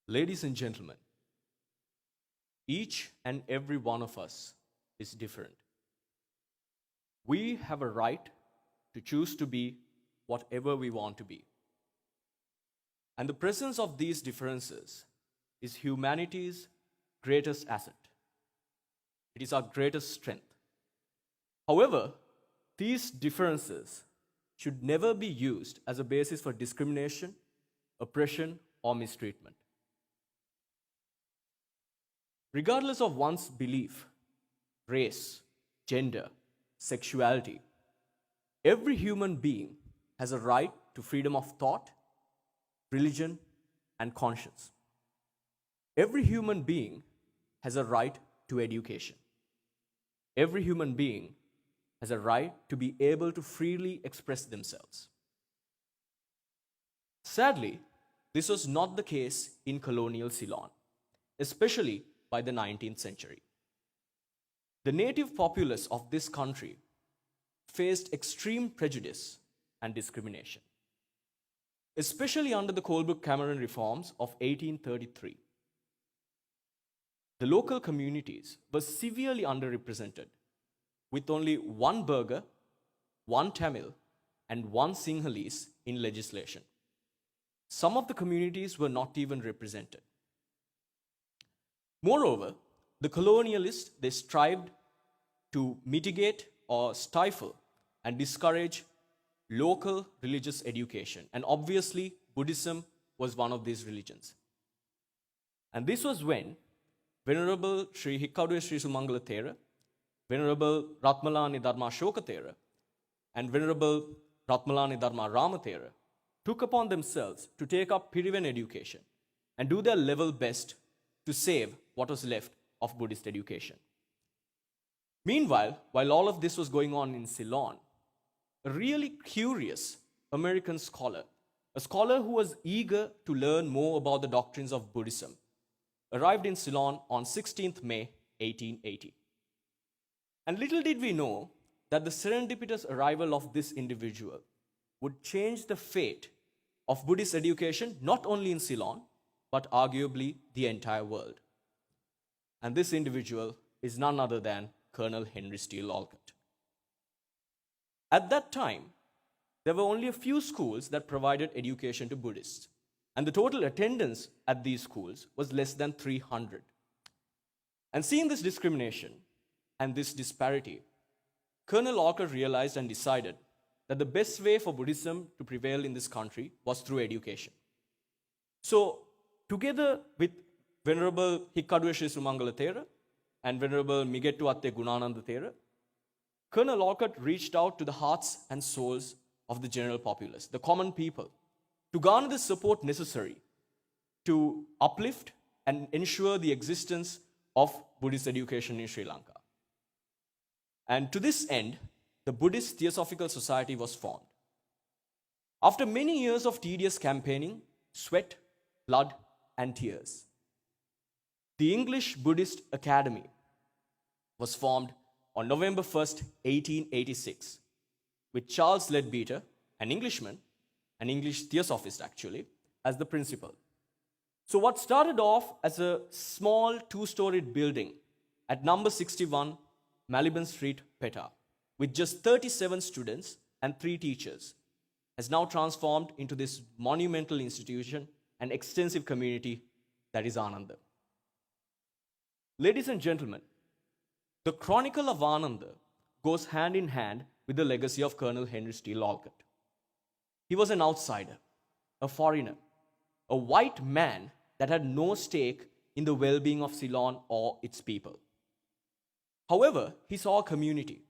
Ladies and gentlemen, each and every one of us is different. We have a right to choose to be whatever we want to be. And the presence of these differences is humanity's greatest asset. It is our greatest strength. However, these differences should never be used as a basis for discrimination, oppression, or mistreatment. Regardless of one's belief, race, gender, sexuality, every human being has a right to freedom of thought, religion, and conscience. Every human being has a right to education. Every human being has a right to be able to freely express themselves. Sadly, this was not the case in colonial Ceylon, especially by the 19th century. The native populace of this country faced extreme prejudice and discrimination, especially under the Colebrook-Cameron reforms of 1833. The local communities were severely underrepresented, with only one Burgher, one Tamil, and one Sinhalese in legislation. Some of the communities were not even represented. Moreover, the colonialists, they strived to mitigate or stifle and discourage local religious education. And obviously, Buddhism was one of these religions. And this was when Venerable Sri Hikkaduwe Sri Sumangala Thera, Venerable Ratmalani Dharma Ashoka Thera, and Venerable Ratmalani Dharma Rama Thera took upon themselves to take up Piriven education and do their level best to save what was left of Buddhist education. Meanwhile, while all of this was going on in Ceylon, a really curious American scholar, a scholar who was eager to learn more about the doctrines of Buddhism, arrived in Ceylon on 16th May 1880. And little did we know that the serendipitous arrival of this individual would change the fate of Buddhist education not only in Ceylon, but arguably the entire world. And this individual is none other than Colonel Henry Steele Olcott. At that time, there were only a few schools that provided education to Buddhists, and the total attendance at these schools was less than 300. And seeing this discrimination and this disparity, Colonel Olcott realized and decided that the best way for Buddhism to prevail in this country was through education. So, together with Venerable Hikkaduwe Sri Sumangala Thera and Venerable Migettu Atte Gunananda Thera, Colonel Olcott reached out to the hearts and souls of the general populace, the common people, to garner the support necessary to uplift and ensure the existence of Buddhist education in Sri Lanka. And to this end, the Buddhist Theosophical Society was formed. After many years of tedious campaigning, sweat, blood, and tears, the English Buddhist Academy was formed on November 1st, 1886, with Charles Leadbeater, an Englishman, an English theosophist actually, as the principal. So what started off as a small two-storied building at number 61 Maliban Street, Petta, with just 37 students and 3 teachers, has now transformed into this monumental institution and extensive community that is Ananda. Ladies and gentlemen, the chronicle of Ananda goes hand in hand with the legacy of Colonel Henry Steele Olcott. He was an outsider, a foreigner, a white man that had no stake in the well-being of Ceylon or its people. However, he saw a community.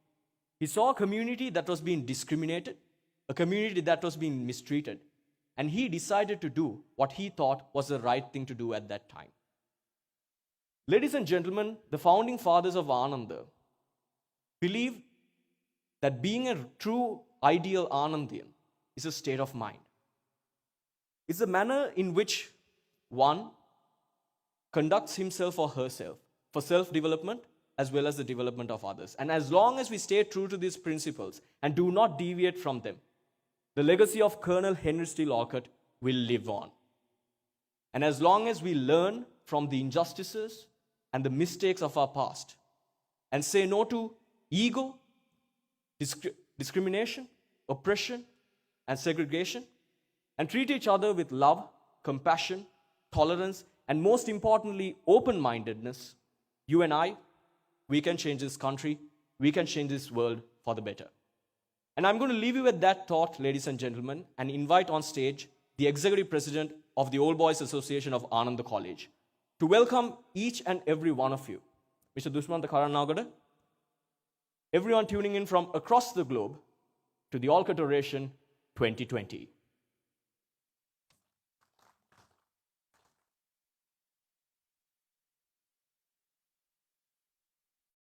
He saw a community that was being discriminated, a community that was being mistreated, and he decided to do what he thought was the right thing to do at that time. Ladies and gentlemen, the founding fathers of Ananda believe that being a true ideal Anandian is a state of mind. It's a manner in which one conducts himself or herself for self-development as well as the development of others. And as long as we stay true to these principles and do not deviate from them, the legacy of Colonel Henry Steele Olcott will live on. And as long as we learn from the injustices and the mistakes of our past and say no to ego, discrimination, oppression, and segregation, and treat each other with love, compassion, tolerance, and most importantly, open-mindedness, you and I, we can change this country, we can change this world for the better. And I'm going to leave you with that thought, ladies and gentlemen, and invite on stage the Executive President of the Old Boys Association of Ananda College to welcome each and every one of you. Mr. Dushmanta Karanagada, everyone tuning in from across the globe to the Olcott Oration 2020.